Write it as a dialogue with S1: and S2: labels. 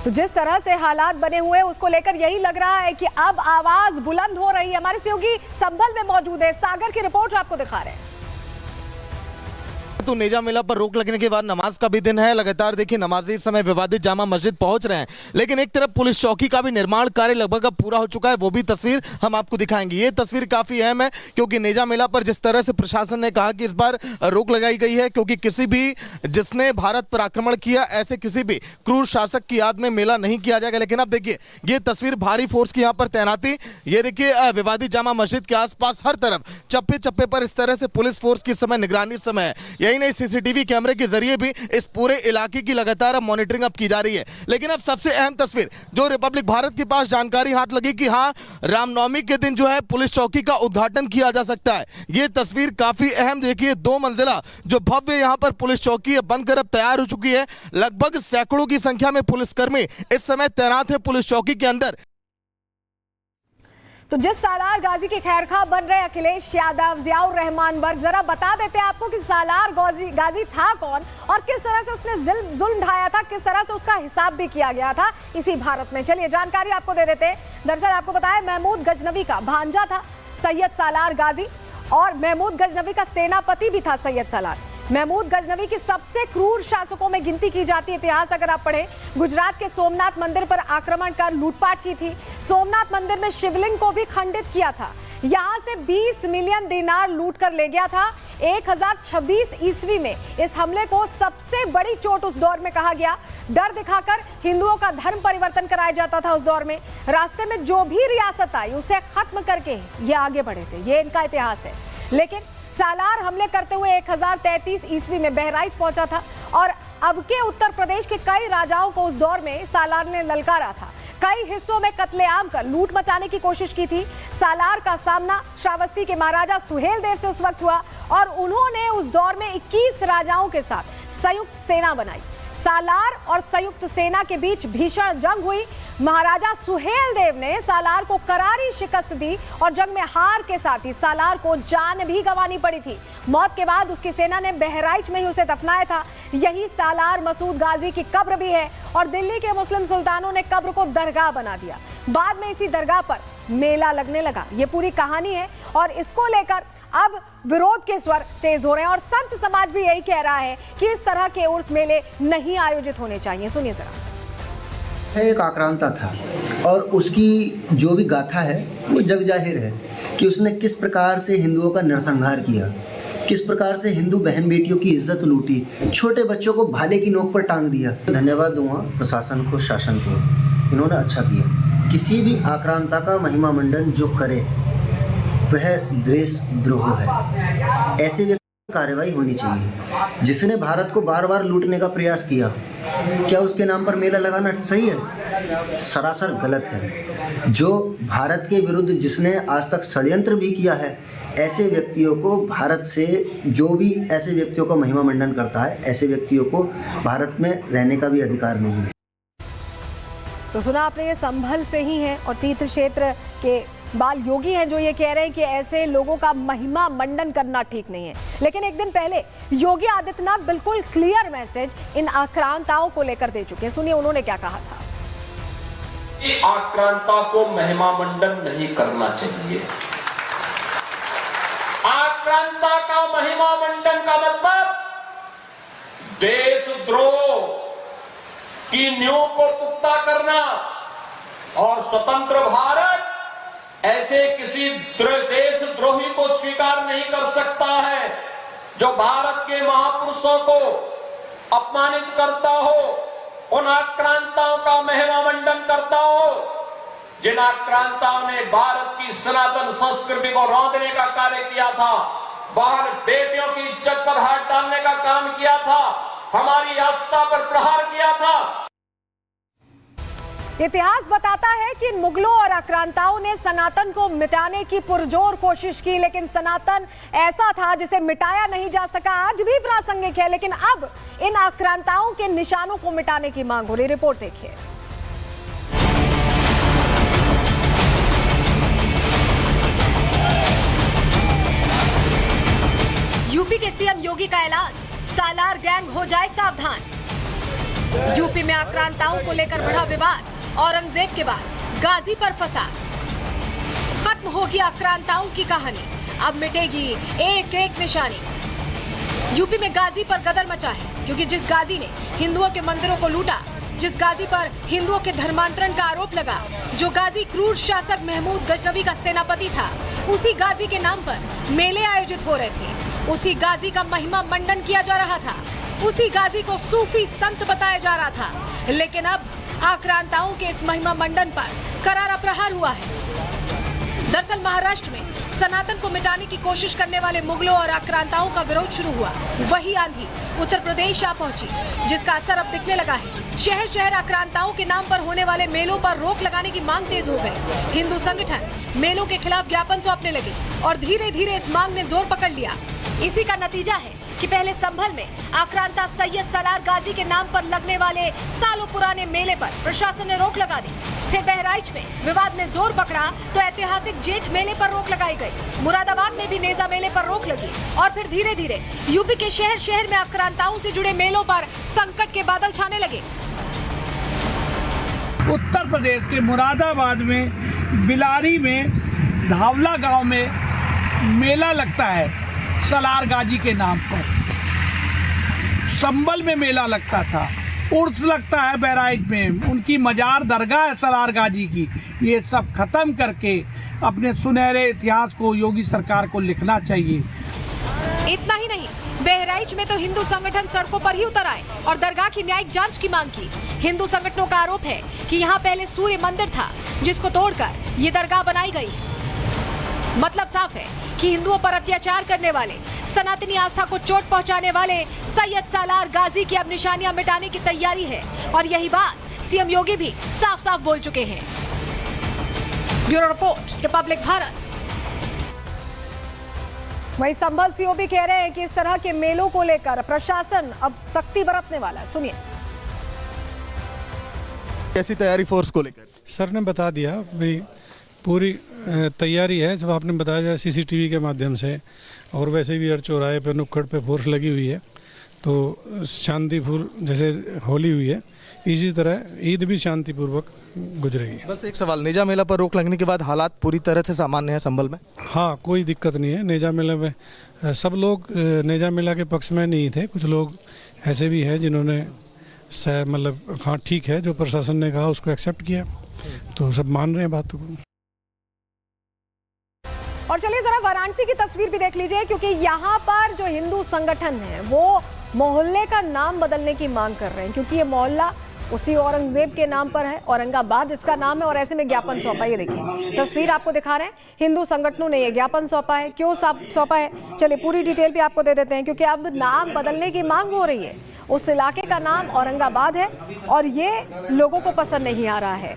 S1: तो जिस तरह से हालात बने हुए हैं उसको लेकर यही लग रहा है कि अब आवाज बुलंद हो रही है। हमारे सहयोगी संभल में मौजूद है, सागर की रिपोर्ट आपको दिखा रहे हैं।
S2: तो नेजा मेला पर रोक लगने के बाद नमाज का भी दिन है। लगातार देखिए नमाजी इस समय विवादित जामा मस्जिद पहुंच रहे हैं, लेकिन एक तरफ पुलिस चौकी का भी निर्माण कार्य लगभग अब पूरा हो चुका है। वो भी तस्वीर हम आपको दिखाएंगे। ये तस्वीर काफी अहम है क्योंकि नेजा मेला पर जिस तरह से प्रशासन ने कहा कि इस बार रोक लगाई गई है क्योंकि किसी भी जिसने भारत पर आक्रमण किया ऐसे किसी भी क्रूर शासक की याद में मेला नहीं किया जाएगा। लेकिन अब देखिए ये तस्वीर भारी फोर्स की यहाँ पर तैनाती, ये देखिए विवादित जामा मस्जिद के आसपास हर तरफ चप्पे चप्पे पर इस तरह से पुलिस फोर्स की समय निगरानी समय है। यही नहीं, सीसीटीवी कैमरे के जरिए भी इस पूरे इलाके की लगातार अब मॉनिटरिंग अब की जा रही है। लेकिन अब सबसे अहम तस्वीर जो रिपब्लिक भारत के पास जानकारी हाथ लगी कि हाँ रामनवमी के दिन जो है पुलिस चौकी का उद्घाटन किया जा सकता है। ये तस्वीर काफी अहम, देखिए 2 मंजिला जो भव्य यहाँ पर पुलिस चौकी बनकर अब तैयार हो चुकी है। लगभग सैकड़ों की संख्या में पुलिसकर्मी इस समय तैनात है पुलिस चौकी के अंदर।
S1: तो जिस सालार गाजी के खैरखा बन रहे अखिलेश यादव, जियाउर रहमान वर्ग, जरा बता देते हैं आपको कि सालार गाजी था कौन और किस तरह से उसने जुल्म ढाया था, किस तरह से उसका हिसाब भी किया गया था इसी भारत में। चलिए जानकारी आपको दे देते हैं। दरअसल आपको बताया महमूद गजनवी का भांजा था सैयद सालार गाजी और महमूद गजनवी का सेनापति भी था सैयद सालार। महमूद गजनवी की सबसे क्रूर शासकों में गिनती की जाती है। इतिहास अगर आप पढ़ें, गुजरात के सोमनाथ मंदिर पर आक्रमण कर लूटपाट की थी, सोमनाथ मंदिर में शिवलिंग को भी खंडित किया था, यहां से 20 मिलियन दिनार लूट कर ले गया था। 1026 ईस्वी में इस हमले को सबसे बड़ी चोट उस दौर में कहा गया। डर दिखाकर हिंदुओं का धर्म परिवर्तन कराया जाता था उस दौर में। रास्ते में जो भी रियासत आई उसे खत्म करके ये आगे बढ़े थे, ये इनका इतिहास है। लेकिन सालार हमले करते हुए 1033 ईस्वी में बहराइच पहुंचा था और अब के उत्तर प्रदेश के कई राजाओं को उस दौर में सालार ने ललकारा था। कई हिस्सों में कत्लेआम कर लूट मचाने की कोशिश की थी। सालार का सामना श्रावस्ती के महाराजा सुहेल देव से उस वक्त हुआ और उन्होंने उस दौर में 21 राजाओं के साथ संयुक्त सेना बनाई। सालार और संयुक्त सेना के बीच भीषण जंग हुई। महाराजा सुहेल देव ने सालार को करारी शिकस्त दी और जंग में हार के साथ ही सालार को जान भी गंवानी पड़ी थी। मौत के बाद उसकी सेना ने बहराइच में ही उसे दफनाया था। यही सालार मसूद गाजी की कब्र भी है और दिल्ली के मुस्लिम सुल्तानों ने कब्र को दरगाह बना दिया। बाद में इसी दरगाह पर मेला लगने लगा। ये पूरी कहानी है और इसको लेकर अब विरोध के स्वर तेज हो रहे हैं और संत समाज भी यही कह रहा है कि इस तरह के उर्स मेले नहीं आयोजित होने चाहिए। सुनिए जरा।
S3: एक आक्रांता था और उसकी जो भी गाथा है वो जग जाहिर है कि उसने किस प्रकार से हिंदुओं का नरसंहार किया, किस प्रकार से हिंदू बहन बेटियों की इज्जत लूटी, छोटे बच्चों को भाले की नोक पर टांग दिया। धन्यवाद दूंगा प्रशासन को, शासन को, इन्होंने अच्छा किया। किसी भी आक्रांता का महिमा मंडन जो करे वह देशद्रोह है। ऐसे व्यक्ति कार्रवाई होनी चाहिए। जिसने भारत को बार बार लूटने का प्रयास किया, क्या उसके नाम पर मेला लगाना सही है? सरासर गलत है। जो भारत के विरुद्ध जिसने आज तक षड्यंत्र भी किया है, ऐसे व्यक्तियों को भारत से, जो भी ऐसे व्यक्तियों का महिमा मंडन करता है, ऐसे व्यक्तियों को भारत में रहने का भी अधिकार नहीं है।
S1: तो सुना आपने, ये संभल से ही है और तीर्थ क्षेत्र के बाल योगी हैं जो ये कह रहे हैं कि ऐसे लोगों का महिमा मंडन करना ठीक नहीं है। लेकिन एक दिन पहले योगी आदित्यनाथ बिल्कुल क्लियर मैसेज इन आक्रांताओं को लेकर दे चुके हैं। सुनिए उन्होंने क्या कहा था।
S4: आक्रांता को महिमा मंडन नहीं करना चाहिए। आक्रांता का महिमा मंडन का मतलब देशद्रोह की नींव को पुख्ता करना और स्वतंत्र भारत ऐसे किसी देशद्रोही को स्वीकार नहीं कर सकता है जो भारत के महापुरुषों को अपमानित करता हो, उन आक्रांताओं का महिमा मंडन करता हो, जिन आक्रांताओं ने भारत की सनातन संस्कृति को रौंदने का कार्य किया था, बाहर बेटियों की इज्जत पर हाथ डालने का काम किया था, हमारी आस्था पर प्रहार किया था।
S1: इतिहास बताता है कि मुगलों और आक्रांताओं ने सनातन को मिटाने की पुरजोर कोशिश की, लेकिन सनातन ऐसा था जिसे मिटाया नहीं जा सका। आज भी प्रासंगिक है, लेकिन अब इन आक्रांताओं के निशानों को मिटाने की मांग हो रही। रिपोर्ट देखिए। यूपी के सीएम योगी का ऐलान, सालार गैंग हो जाए सावधान। यूपी में आक्रांताओं को लेकर बढ़ा विवाद। औरंगजेब के बाद गाजी पर फंसा। खत्म होगी आक्रांताओं की कहानी, अब मिटेगी एक एक निशानी। यूपी में गाजी पर गदर मचा है, क्योंकि जिस गाजी ने हिंदुओं के मंदिरों को लूटा, जिस गाजी पर हिंदुओं के धर्मांतरण का आरोप लगा, जो गाजी क्रूर शासक महमूद गजनवी का सेनापति था, उसी गाजी के नाम पर मेले आयोजित हो रहे थे। उसी गाजी का महिमा मंडन किया जा रहा था। उसी गाजी को सूफी संत बताया जा रहा था। लेकिन अब आक्रांताओं के इस महिमा मंडन पर करारा प्रहार हुआ है। दरअसल महाराष्ट्र में सनातन को मिटाने की कोशिश करने वाले मुगलों और आक्रांताओं का विरोध शुरू हुआ। वही आंधी उत्तर प्रदेश आ पहुंची, जिसका असर अब दिखने लगा है। शहर शहर आक्रांताओं के नाम पर होने वाले मेलों पर रोक लगाने की मांग तेज हो गई। हिंदू संगठन मेलों के खिलाफ ज्ञापन सौंपने लगे और धीरे धीरे इस मांग ने जोर पकड़ लिया। इसी का नतीजा है कि पहले संभल में आक्रांता सैयद सालार गाजी के नाम पर लगने वाले सालों पुराने मेले पर प्रशासन ने रोक लगा दी। फिर बहराइच में विवाद ने जोर पकड़ा तो ऐतिहासिक जेठ मेले पर रोक लगाई गई। मुरादाबाद में भी नेजा मेले पर रोक लगी और फिर धीरे धीरे यूपी के शहर शहर में आक्रांताओं से जुड़े मेलों पर संकट के बादल छाने लगे।
S5: उत्तर प्रदेश के मुरादाबाद में बिलारी में धावला गांव में मेला लगता है सलार गाजी के नाम पर। संभल में मेला लगता था, उर्स लगता है बहराइच में, उनकी मजार दरगाह है सलार गाजी की। ये सब खत्म करके अपने सुनहरे इतिहास को योगी सरकार को लिखना चाहिए।
S1: इतना ही नहीं, बहराइच में तो हिंदू संगठन सड़कों पर ही उतर आए और दरगाह की न्यायिक जांच की मांग की। हिंदू संगठनों का आरोप है कि यहाँ पहले सूर्य मंदिर था, जिसको तोड़कर ये दरगाह बनाई गई है। मतलब साफ है कि हिंदुओं पर अत्याचार करने वाले, सनातनी आस्था को चोट पहुंचाने वाले सैयद सालार गाजी की अब निशानियां मिटाने की तैयारी है और यही बात सीएम योगी भी साफ साफ बोल चुके हैं। Bureau report, Republic Bharat. वहीं संभल सीओ भी कह रहे हैं कि इस तरह के मेलों को लेकर प्रशासन अब सख्ती बरतने वाला है। सुनिए।
S2: कैसी तैयारी फोर्स को लेकर?
S6: सर ने बता दिया भाई, पूरी तैयारी है। जब आपने बताया जाए सीसीटीवी के माध्यम से, और वैसे भी हर चौराहे पे नुक्कड़ पे फोर्स लगी हुई है, तो शांतिपूर्ण जैसे होली हुई है, इसी तरह ईद भी शांतिपूर्वक गुजरेगी।
S2: बस एक सवाल, नेजा मेला पर रोक लगने के बाद हालात पूरी तरह से सामान्य है संभल में?
S6: हाँ, कोई दिक्कत नहीं है। नेजा मेला में सब लोग नेजा मेला के पक्ष में नहीं थे। कुछ लोग ऐसे भी हैं जिन्होंने मतलब हाँ ठीक है, जो प्रशासन ने कहा उसको एक्सेप्ट किया, तो सब मान रहे हैं बातों को।
S1: और चलिए जरा वाराणसी की तस्वीर भी देख लीजिए, क्योंकि यहाँ पर जो हिंदू संगठन है वो मोहल्ले का नाम बदलने की मांग कर रहे हैं, क्योंकि ये मोहल्ला उसी औरंगजेब के नाम पर है, औरंगाबाद इसका नाम है, और ऐसे में ज्ञापन सौंपा। ये देखिए तस्वीर आपको दिखा रहे हैं, हिंदू संगठनों ने ये ज्ञापन सौंपा है। क्यों सौंपा है, चलिए पूरी डिटेल भी आपको दे देते हैं, क्योंकि अब नाम बदलने की मांग हो रही है। उस इलाके का नाम औरंगाबाद है और ये लोगों को पसंद नहीं आ रहा है।